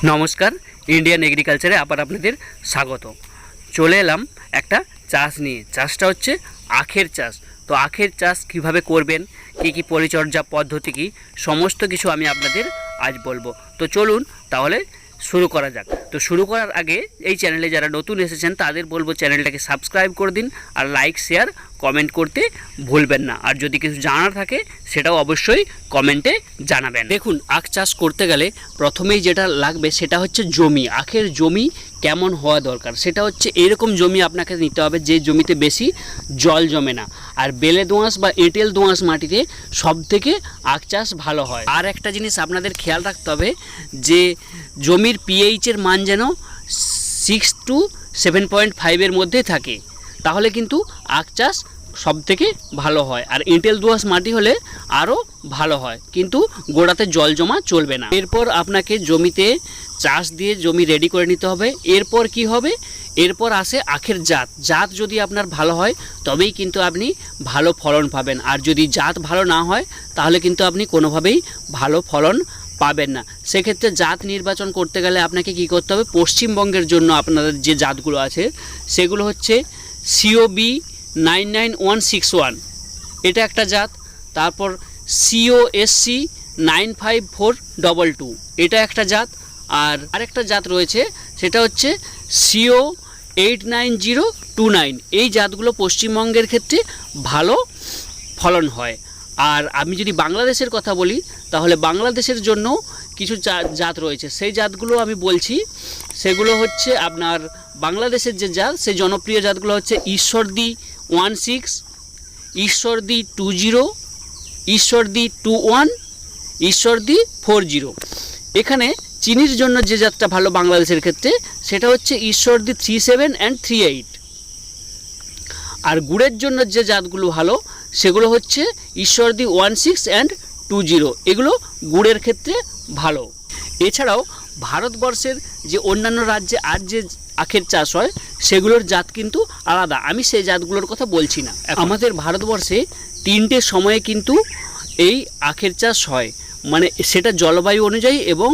নমস্কার, ইন্ডিয়ান এগ্রিকালচারে আবার আপনাদের স্বাগত। চলে এলাম একটা চাষ নিয়ে। চাষটা হচ্ছে আখের চাষ। তো আখের চাষ কিভাবে করবেন, কি পরিচর্যা পদ্ধতি কি, সমস্ত কিছু আমি আপনাদের আজ বলবো। তো চলুন তাহলে শুরু করা যাক। তো শুরু করার আগে এই চ্যানেলে যারা নতুন এসেছেন তাদের বলবো চ্যানেলটাকে সাবস্ক্রাইব করে দিন, আর লাইক শেয়ার কমেন্ট করতে ভুলবেন না। আর যদি কিছু জানার থাকে সেটাও অবশ্যই কমেন্টে জানাবেন। দেখুন, আখ চাষ করতে গেলে প্রথমেই যেটা লাগবে সেটা হচ্ছে জমি। আখের জমি কেমন হওয়া দরকার সেটা হচ্ছে এরকম জমি আপনাকে নিতে হবে যে জমিতে বেশি জল জমে না। আর বেলে দোআঁশ বা এঁটেল দোআঁশ মাটিতে সবথেকে আখ চাষ ভালো হয়। আর একটা জিনিস আপনাদের খেয়াল রাখতে হবে যে জমির পিএইচের মান যেন 6 to 7.5 মধ্যে থাকে, তাহলে কিন্তু আখ চাষ সবথেকে ভালো হয়। আর এঁটেল দোআঁশ মাটি হলে আরও ভালো হয়, কিন্তু গোড়াতে জল জমা চলবে না। এরপর আপনাকে জমিতে চাষ দিয়ে জমি রেডি করে নিতে হবে। এরপর কি হবে, এরপর আসে আখের জাত যদি আপনার ভালো হয় তবেই কিন্তু আপনি ভালো ফলন পাবেন। আর যদি জাত ভালো না হয় তাহলে কিন্তু আপনি কোনোভাবেই ভালো ফলন পাবেন না। সেক্ষেত্রে জাত নির্বাচন করতে গেলে আপনাকে কি করতে হবে, পশ্চিমবঙ্গের জন্য আপনাদের যে জাতগুলো আছে সেগুলো হচ্ছে COB 99161, এটা একটা জাত। তারপর COSC 95422, এটা একটা জাত। আর আরেকটা জাত রয়েছে সেটা হচ্ছে CO 89029। এই জাতগুলো পশ্চিমবঙ্গের ক্ষেত্রে ভালো ফলন হয়। আর আমি যদি বাংলাদেশের কথা বলি তাহলে বাংলাদেশের জন্য কিছু জাত রয়েছে, সেই জাতগুলো আমি বলছি। সেগুলো হচ্ছে আপনার বাংলাদেশের যে জাত, সেই জনপ্রিয় জাতগুলো হচ্ছে ঈশ্বরদী 16, ঈশ্বরদী 20, ঈশ্বরদী 21, ঈশ্বরদী 40। এখানে চিনির জন্য যে জাতটা ভালো বাংলাদেশের ক্ষেত্রে সেটা হচ্ছে ঈশ্বরদী 37 and 38। আর গুড়ের জন্য যে জাতগুলো ভালো সেগুলো হচ্ছে ঈশ্বরদী 16 and 20। এগুলো গুড়ের ক্ষেত্রে ভালো। এছাড়াও ভারতবর্ষের যে অন্যান্য রাজ্যে আর যে আখের চাষ হয় সেগুলোর জাত কিন্তু আলাদা, আমি সেই জাতগুলোর কথা বলছি না। আমাদের ভারতবর্ষে 3টে সময়ে কিন্তু এই আখের চাষ হয়, মানে সেটা জলবায়ু অনুযায়ী এবং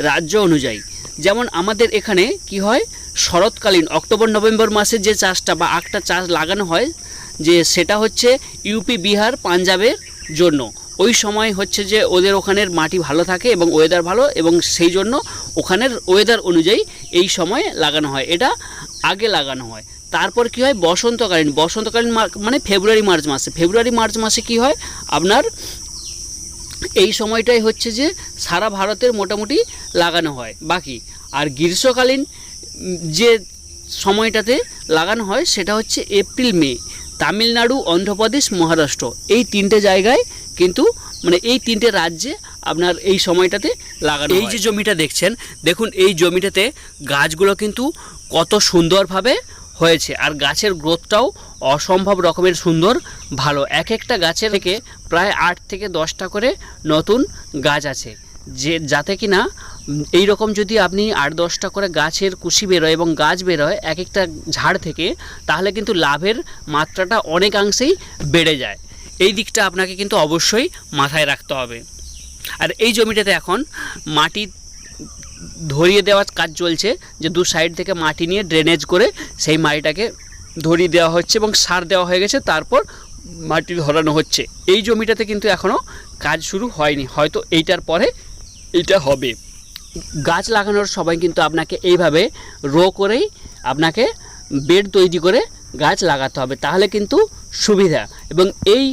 রাজ্য অনুযায়ী। যেমন আমাদের এখানে কি হয়, শরৎকালীন অক্টোবর নভেম্বর মাসে যে চাষটা বা আখটা চাষ লাগানো হয় যে সেটা হচ্ছে ইউপি, বিহার, পাঞ্জাবের জন্য। ওই সময় হচ্ছে যে ওদের ওখানের মাটি ভালো থাকে এবং ওয়েদার ভালো, এবং সেই জন্য ওখানের ওয়েদার অনুযায়ী এই সময় লাগানো হয়, এটা আগে লাগানো হয়। তারপর কি হয়, বসন্তকালীন মানে ফেব্রুয়ারি মার্চ মাসে কি হয় আপনার, এই সময়টাই হচ্ছে যে সারা ভারতের মোটামুটি লাগানো হয় বাকি। আর গ্রীষ্মকালীন যে সময়টাতে লাগানো হয় সেটা হচ্ছে এপ্রিল মে, তামিলনাড়ু, অন্ধ্রপ্রদেশ, মহারাষ্ট্র, এই 3টে জায়গায় কিন্তু মানে এই 3টে রাজ্যে আপনার এই সময়টাতে লাগানো। এই যে জমিটা দেখছেন, দেখুন এই জমিটাতে গাছগুলো কিন্তু কত সুন্দরভাবে হয়েছে, আর গাছের গ্রোথটাও অসম্ভব রকমের সুন্দর ভালো। এক একটা গাছের থেকে প্রায় 8 থেকে 10টা করে নতুন গাছ আছে, যে যাতে কি না এই রকম যদি আপনি 8-10টা করে গাছের কুশি বেরোয় এবং গাছ বেরোয় এক একটা ঝাড় থেকে, তাহলে কিন্তু লাভের মাত্রাটা অনেকাংশেই বেড়ে যায়। এই দিকটা আপনাকে কিন্তু অবশ্যই মাথায় রাখতে হবে। আর এই জমিটাতে এখন মাটি ধরিয়ে দেওয়ার কাজ চলছে, যে দু সাইড থেকে মাটি নিয়ে ড্রেনেজ করে সেই মাটিটাকে ধরিয়ে দেওয়া হচ্ছে এবং সার দেওয়া হয়ে গেছে, তারপর মাটি ধরানো হচ্ছে। এই জমিটাতে কিন্তু এখনও কাজ শুরু হয়নি, হয়তো এইটার পরে এইটা হবে। গাছ লাগানোর সময় কিন্তু আপনাকে এইভাবে রো করেই আপনাকে বেড তৈরি করে গাছ লাগাতে হবে, তাহলে কিন্তু সুবিধা। এবং এই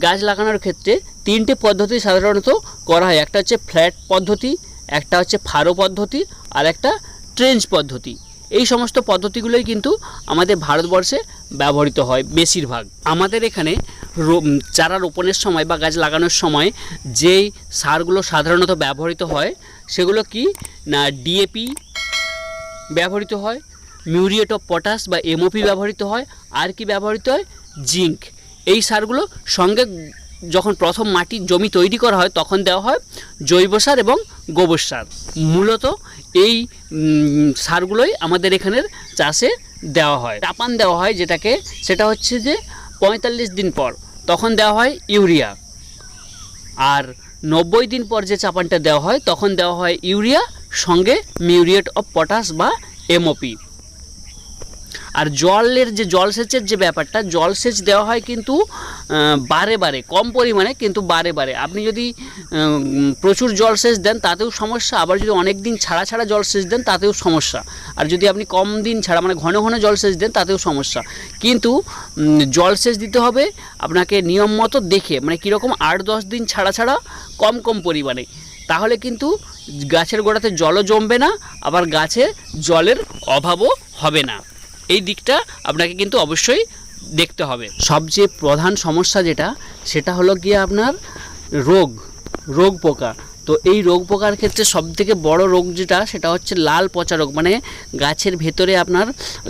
গাছ লাগানোর ক্ষেত্রে 3টে পদ্ধতি সাধারণত করা হয়, একটা হচ্ছে ফ্ল্যাট পদ্ধতি, একটা হচ্ছে ফারো পদ্ধতি, আর একটা ট্রেঞ্চ পদ্ধতি। এই সমস্ত পদ্ধতিগুলোই কিন্তু আমাদের ভারতবর্ষে ব্যবহৃত হয় বেশিরভাগ। আমাদের এখানে চারা রোপণের সময় বা গাছ লাগানোর সময় যেই সারগুলো সাধারণত ব্যবহৃত হয় সেগুলো কি না, DAP ব্যবহৃত হয়, মিউরিয়েট অফ পটাশ বা MOP ব্যবহৃত হয়, আর কি ব্যবহৃত হয়, জিঙ্ক। এই সারগুলো সঙ্গে যখন প্রথম মাটির জমি তৈরি করা হয় তখন দেওয়া হয় জৈব সার এবং গোবর সার। মূলত এই সারগুলোই আমাদের এখানের চাষে দেওয়া হয়। চাপান দেওয়া হয় যেটাকে, সেটা হচ্ছে যে 45 দিন পর তখন দেওয়া হয় ইউরিয়া। আর 90 দিন পর যে চাপানটা দেওয়া হয় তখন দেওয়া হয় ইউরিয়া সঙ্গে মিউরিয়েট অফ পটাশ বা এমওপি। আর জলের যে জলসেচের যে ব্যাপারটা, জলসেচ দেওয়া হয় কিন্তু বারে বারে, কম পরিমাণে কিন্তু বারে বারে। আপনি যদি প্রচুর জলসেচ দেন তাতেও সমস্যা, আবার যদি অনেক দিন ছাড়া ছাড়া জলসেচ দেন তাতেও সমস্যা, আর যদি আপনি কম দিন ছাড়া মানে ঘন ঘন জলসেচ দেন তাতেও সমস্যা। কিন্তু জলসেচ দিতে হবে আপনাকে নিয়ম মতো দেখে, মানে কীরকম 8-10 দিন ছাড়া ছাড়া কম কম পরিমাণে, তাহলে কিন্তু গাছের গোড়াতে জলও জমবে না, আবার গাছে জলের অভাবও হবে না। এই দিকটা আপনাকে কিন্তু অবশ্যই দেখতে হবে। সবচেয়ে প্রধান সমস্যা যেটা, সেটা হলো গিয়ে আপনার রোগ পোকা। তো এই রোগ পোকার ক্ষেত্রে সবথেকে বড় রোগ যেটা, সেটা হচ্ছে লাল পচা রোগ, মানে গাছের ভেতরে আপনার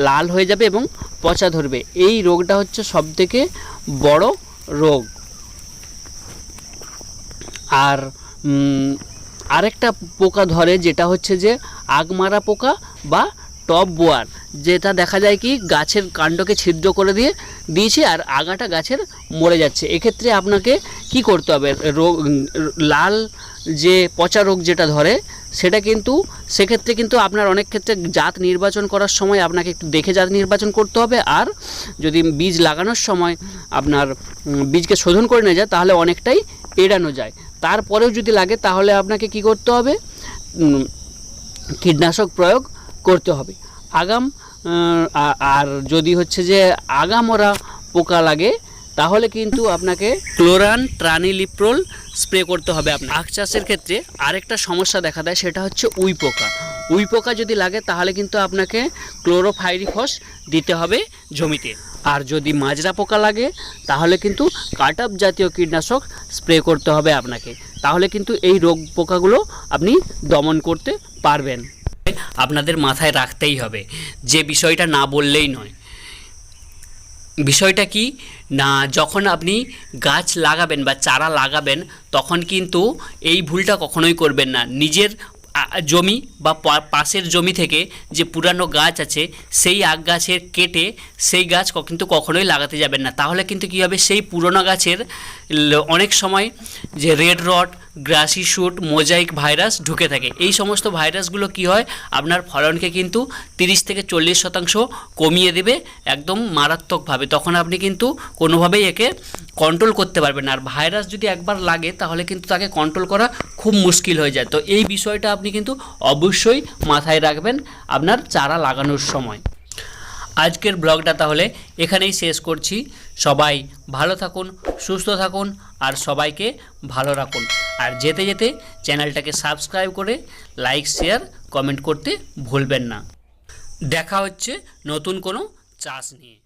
লাল হয়ে যাবে এবং পচা ধরবে। এই রোগটা হচ্ছে সবথেকে বড় রোগ। আর আরেকটা পোকা ধরে, যেটা হচ্ছে যে আগমারা পোকা বা টপ বোয়ার, যেটা দেখা যায় কি গাছের কাণ্ডকে ছিদ্র করে দিয়েছে আর আগাটা গাছের মরে যাচ্ছে। এক্ষেত্রে আপনাকে কি করতে হবে, লাল যে পচা রোগ যেটা ধরে সেটা কিন্তু সেক্ষেত্রে কিন্তু আপনার অনেক ক্ষেত্রে জাত নির্বাচন করার সময় আপনাকে একটু দেখে জাত নির্বাচন করতে হবে। আর যদি বীজ লাগানোর সময় আপনার বীজকে শোধন করে নিয়ে যায় তাহলে অনেকটাই এড়ানো যায়। তারপরেও যদি লাগে তাহলে আপনাকে কি করতে হবে, কীটনাশক প্রয়োগ করতে হবে। আর যদি হচ্ছে যে আগামরা পোকা লাগে তাহলে কিন্তু আপনাকে ক্লোরান ট্রানিলিপ্রোল স্প্রে করতে হবে। আপনার আখ চাষের ক্ষেত্রে আরেকটা সমস্যা দেখা দেয়, সেটা হচ্ছে উই পোকা যদি লাগে তাহলে কিন্তু আপনাকে ক্লোরোফাইরিফস দিতে হবে জমিতে। আর যদি মাজরা পোকা লাগে তাহলে কিন্তু কাটআপ জাতীয় কীটনাশক স্প্রে করতে হবে আপনাকে, তাহলে কিন্তু এই রোগ পোকাগুলো আপনি দমন করতে পারবেন। আপনাদের মাথায় রাখতেই হবে যে বিষয়টা না বললেই নয়। বিষয়টা কি না, যখন আপনি গাছ লাগাবেন বা চারা লাগাবেন তখন কিন্তু এই ভুলটা কখনোই করবেন না। নিজের জমি বা পাশের জমি থেকে যে পুরানো গাছ আছে সেই আখ গাছের কেটে সেই গাছ কিন্তু কখনোই লাগাতে যাবেন না। তাহলে কিন্তু কী হবে, সেই পুরনো গাছের অনেক সময় যে রেড রট, গ্রাসি শুট, মোজাইক ভাইরাস ঢুকে থাকে। এই সমস্ত ভাইরাসগুলো কি হয়, আপনার ফলনকে কিন্তু 30-40% কমিয়ে দেবে একদম মারাত্মকভাবে। তখন আপনি কিন্তু কোনোভাবেই একে কন্ট্রোল করতে পারবেন না। আর ভাইরাস যদি একবার লাগে তাহলে কিন্তু তাকে কন্ট্রোল করা খুব মুশকিল হয়ে যায়। তো এই বিষয়টা আপনি কিন্তু অবশ্যই মাথায় রাখবেন আপনার চারা লাগানোর সময়। আজকের ব্লগটা তাহলে এখানেই শেষ করছি। সবাই ভালো থাকুন, সুস্থ থাকুন আর সবাইকে ভালো রাখুন। আর যেতে যেতে চ্যানেলটাকে সাবস্ক্রাইব করে লাইক, শেয়ার, কমেন্ট করতে ভুলবেন না। দেখা হচ্ছে নতুন কোনো চাষ নিয়ে।